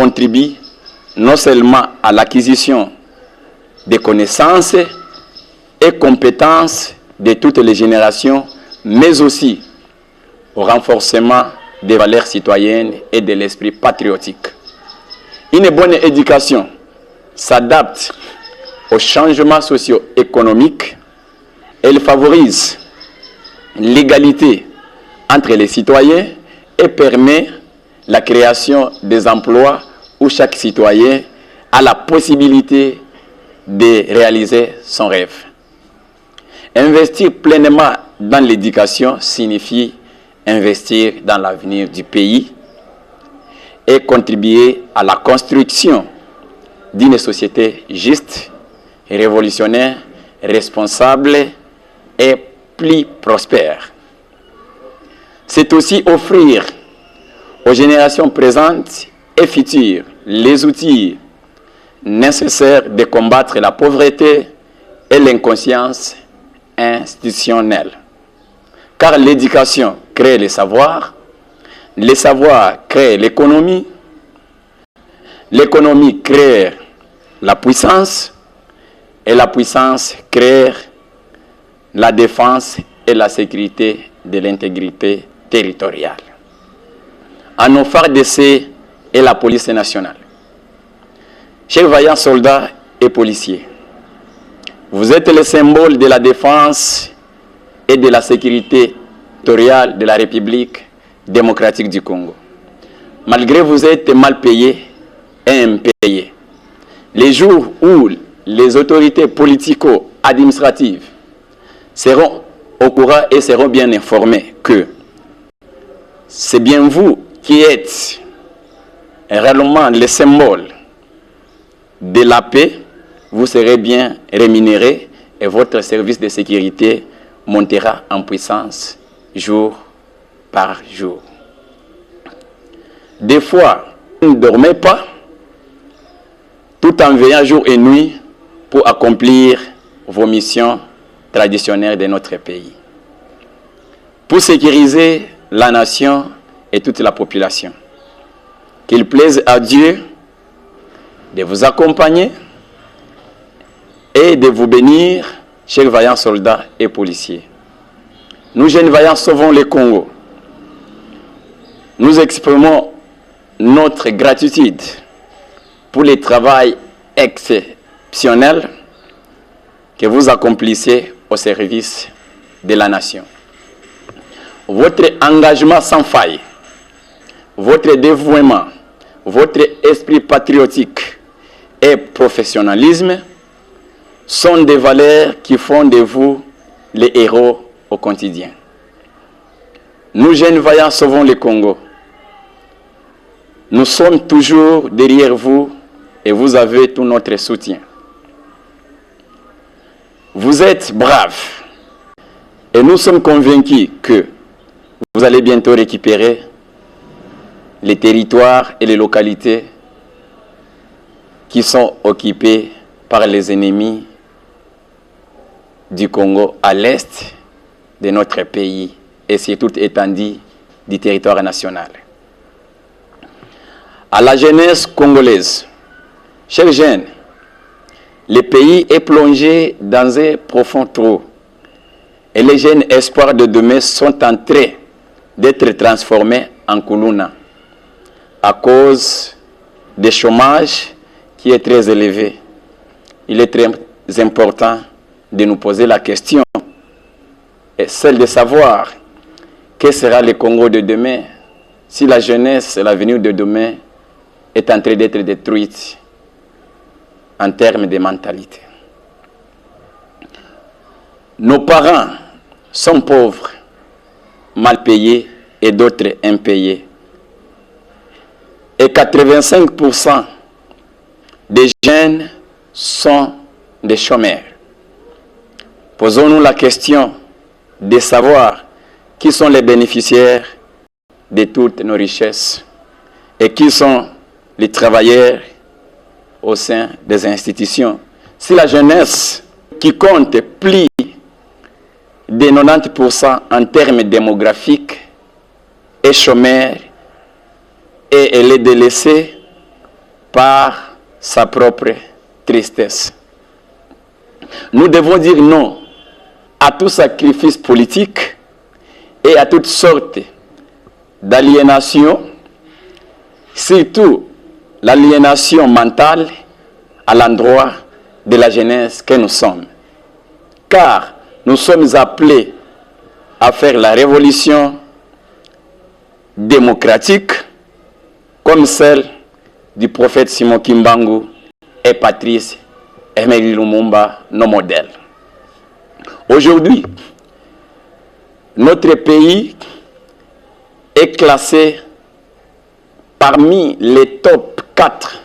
contribue non seulement à l'acquisition des connaissances et compétences de toutes les générations, mais aussi au renforcement des valeurs citoyennes et de l'esprit patriotique. Une bonne éducation s'adapte aux changements socio-économiques. Elle favorise l'égalité entre les citoyens et permet la création des emplois où chaque citoyen a la possibilité de réaliser son rêve. Investir pleinement dans l'éducation signifie investir dans l'avenir du pays et contribuer à la construction d'une société juste, révolutionnaire, responsable et plus prospère. C'est aussi offrir aux générations présentes et futures les outils nécessaires de combattre la pauvreté et l'inconscience institutionnelle. Car l'éducation crée les savoirs crée l'économie crée la puissance, et la puissance crée la défense et la sécurité de l'intégrité territoriale. À nos phares d'essai et la police nationale. Chers vaillants soldats et policiers, vous êtes le symbole de la défense et de la sécurité territoriale de la République démocratique du Congo. Malgré vous êtes mal payés et impayés. Les jours où les autorités politico-administratives seront au courant et seront bien informés que c'est bien vous qui êtes réellement le symbole de la paix, vous serez bien rémunéré et votre service de sécurité montera en puissance jour par jour. Des fois, vous ne dormez pas, tout en veillant jour et nuit pour accomplir vos missions traditionnelles de notre pays. Pour sécuriser la nation et toute la population. Qu'il plaise à Dieu de vous accompagner et de vous bénir, chers vaillants soldats et policiers. Nous, jeunes vaillants, sauvons le Congo. Nous exprimons notre gratitude pour le travail exceptionnel que vous accomplissez au service de la nation. Votre engagement sans faille, votre dévouement, votre esprit patriotique et professionnalisme sont des valeurs qui font de vous les héros au quotidien. Nous, jeunes vaillants, sauvons le Congo. Nous sommes toujours derrière vous et vous avez tout notre soutien. Vous êtes braves et nous sommes convaincus que vous allez bientôt récupérer les territoires et les localités qui sont occupés par les ennemis du Congo à l'est de notre pays et sur toute étendue du territoire national. À la jeunesse congolaise, chers jeunes, le pays est plongé dans un profond trou et les jeunes espoirs de demain sont en train d'être transformés en Kuluna à cause du chômage qui est très élevé. Il est très important de nous poser la question, et celle de savoir que sera le Congo de demain si la jeunesse et l'avenir de demain est en train d'être détruite en termes de mentalité. Nos parents sont pauvres, mal payés et d'autres impayés. Et 85% des jeunes sont des chômeurs. Posons-nous la question de savoir qui sont les bénéficiaires de toutes nos richesses et qui sont les travailleurs au sein des institutions. Si la jeunesse, qui compte plus de 90% en termes démographiques, est chômeur et elle est délaissée, par sa propre tristesse. Nous devons dire non à tout sacrifice politique et à toutes sortes d'aliénation, surtout l'aliénation mentale à l'endroit de la jeunesse que nous sommes. Car nous sommes appelés à faire la révolution démocratique comme celle du prophète Simon Kimbangu et Patrice Emery Lumumba, nos modèles. Aujourd'hui, notre pays est classé parmi les top 4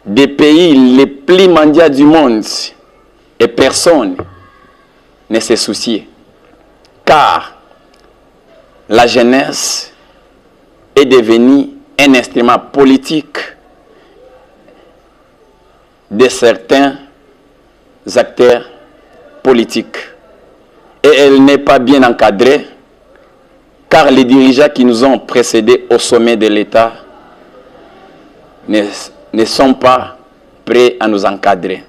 des pays les plus mendiants du monde et personne ne se soucie. Car la jeunesse est devenue un instrument politique de certains acteurs politiques. Et elle n'est pas bien encadrée, car les dirigeants qui nous ont précédés au sommet de l'État ne sont pas prêts à nous encadrer.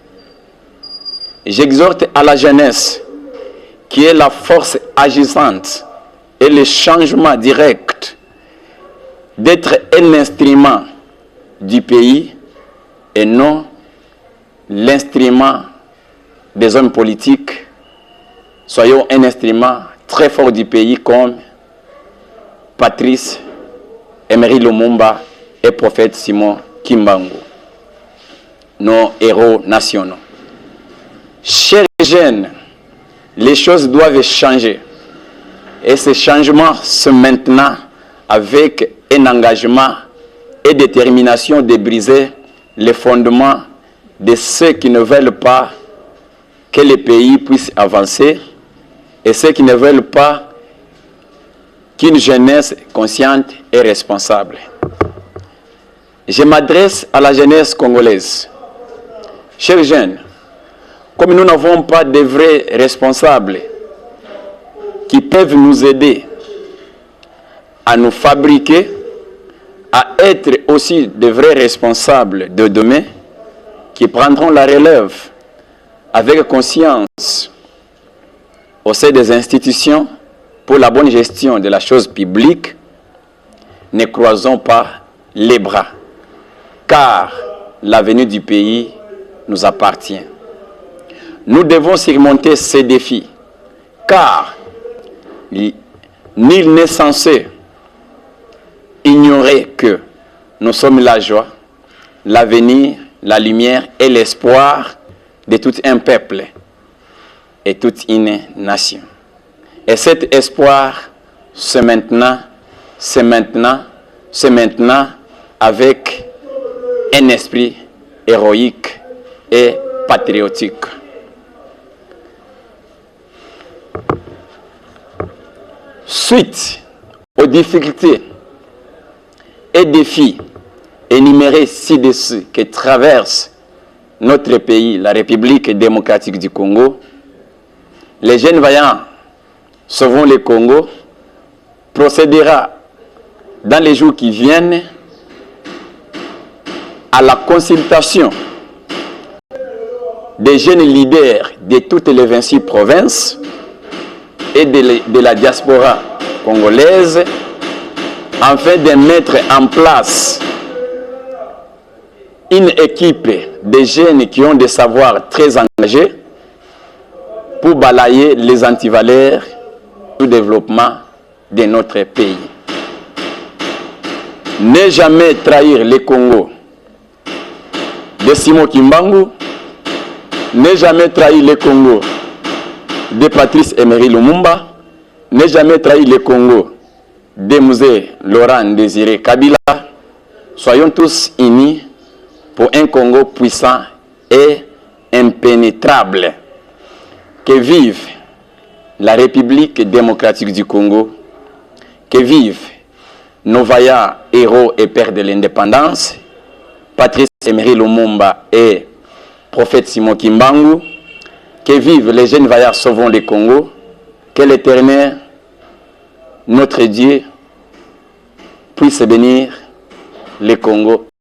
J'exhorte à la jeunesse, qui est la force agissante et le changement direct, d'être un instrument du pays et non l'instrument des hommes politiques. Soyons un instrument très fort du pays comme Patrice Emery Lumumba et prophète Simon Kimbangu, nos héros nationaux. Chers jeunes, les choses doivent changer. Et ces changements sont maintenant avec un engagement et détermination de briser les fondements de ceux qui ne veulent pas que le pays puisse avancer et ceux qui ne veulent pas qu'une jeunesse consciente et responsable. Je m'adresse à la jeunesse congolaise. Chers jeunes, comme nous n'avons pas de vrais responsables qui peuvent nous aider à nous fabriquer, à être aussi de vrais responsables de demain, qui prendront la relève avec conscience au sein des institutions pour la bonne gestion de la chose publique, ne croisons pas les bras, car l'avenir du pays nous appartient. Nous devons surmonter ces défis, car nul n'est censé ignorer que nous sommes la joie, l'avenir, la lumière et l'espoir de tout un peuple et toute une nation. Et cet espoir, c'est maintenant avec un esprit héroïque et patriotique. Suite aux difficultés et défis énumérés ci-dessus que traverse notre pays, la République démocratique du Congo, les jeunes vaillants Sauvons le Congo procédera dans les jours qui viennent à la consultation des jeunes leaders de toutes les 26 provinces et de la diaspora congolaise afin de mettre en place une équipe de jeunes qui ont des savoirs très engagés pour balayer les antivaleurs du développement de notre pays. Ne jamais trahir le Congo de Simon Kimbangu, ne jamais trahir le Congo de Patrice Emery Lumumba, ne jamais trahir le Congo de Mzee Laurent Désiré Kabila. Soyons tous unis pour un Congo puissant et impénétrable. Que vive la République démocratique du Congo, que vive nos vaillants héros et pères de l'indépendance, Patrice Emery Lumumba et prophète Simon Kimbangu, que vivent les jeunes vaillards sauvant le Congo, que l'Éternel, notre Dieu, puisse bénir le Congo.